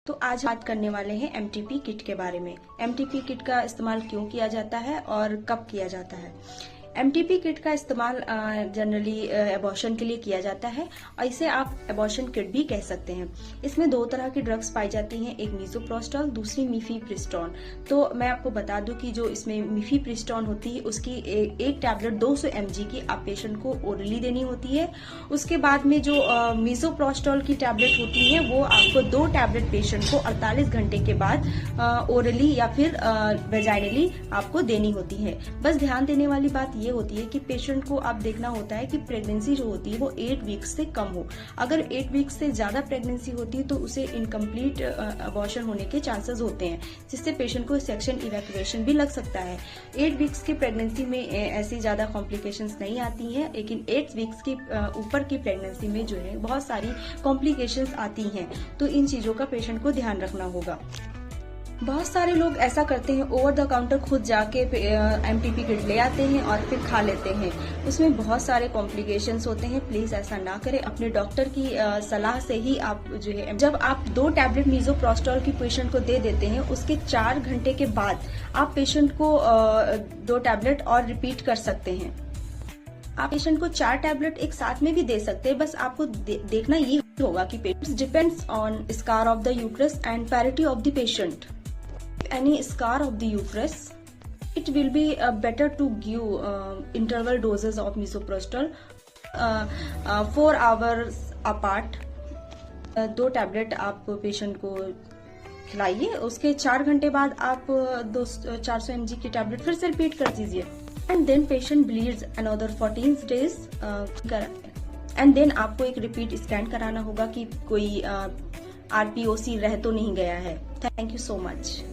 तो आज बात करने वाले हैं एमटीपी किट के बारे में। एमटीपी किट का इस्तेमाल क्यों किया जाता है और कब किया जाता है। एमटीपी किट का इस्तेमाल जनरली एबॉर्शन के लिए किया जाता है और इसे आप एबॉर्शन किट भी कह सकते हैं। इसमें दो तरह की ड्रग्स पाई जाती हैं, एक मीसोप्रोस्टॉल, दूसरी मिफीप्रिस्टोन। तो मैं आपको बता दूं कि जो इसमें मिफीप्रिस्टोन होती है उसकी एक टैबलेट 200 mg की आप पेशेंट को ओरली देनी होती है। उसके बाद में जो मीसोप्रोस्टॉल की टैबलेट होती है वो आपको 2 टैबलेट पेशेंट को 48 घंटे के बाद ओरली या फिर वेजाइनली आपको देनी होती है। बस ध्यान देने वाली बात ये होती है कि पेशेंट को आप देखना होता है कि प्रेगनेंसी जो होती है वो 8 वीक्स से कम हो। अगर 8 वीक्स से ज्यादा प्रेगनेंसी होती है तो उसे इनकम्प्लीट अबॉर्शन होने के चांसेस होते हैं, जिससे पेशेंट को सेक्शन इवैक्यूएशन भी लग सकता है। 8 वीक्स की प्रेगनेंसी में ऐसी ज्यादा कॉम्प्लिकेशंस नहीं आती हैं, लेकिन 8 वीक्स की ऊपर की प्रेगनेंसी में जो है बहुत सारी कॉम्प्लिकेशंस आती हैं। तो इन चीजों का पेशेंट को ध्यान रखना होगा। बहुत सारे लोग ऐसा करते हैं, ओवर द काउंटर खुद जाके एमटीपी किट ले आते हैं और फिर खा लेते हैं। उसमें बहुत सारे कॉम्प्लिकेशंस होते हैं। प्लीज ऐसा ना करें, अपने डॉक्टर की सलाह से ही आप जो है, जब आप 2 टैबलेट मीसोप्रोस्टॉल की पेशेंट को दे देते हैं उसके 4 घंटे के बाद आप पेशेंट को 2 टैबलेट और रिपीट कर सकते हैं। आप पेशेंट को 4 टैबलेट एक साथ में भी दे सकते हैं। बस आपको देखना ये होगा कि patient depends on scar of the uterus and parity of the patient. Any scar of the uterus, it will be better to give interval doses of misoprostol 4 hours apart। 2 tablet आप पेशेंट को खिलाइए, उसके 4 घंटे बाद आप 400 mg की tablet फिर से रिपीट कर दीजिए। And then patient bleeds another 14 days and then आपको एक रिपीट स्कैन कराना होगा कि कोई आरपीओसी रह तो नहीं गया है। Thank you so much.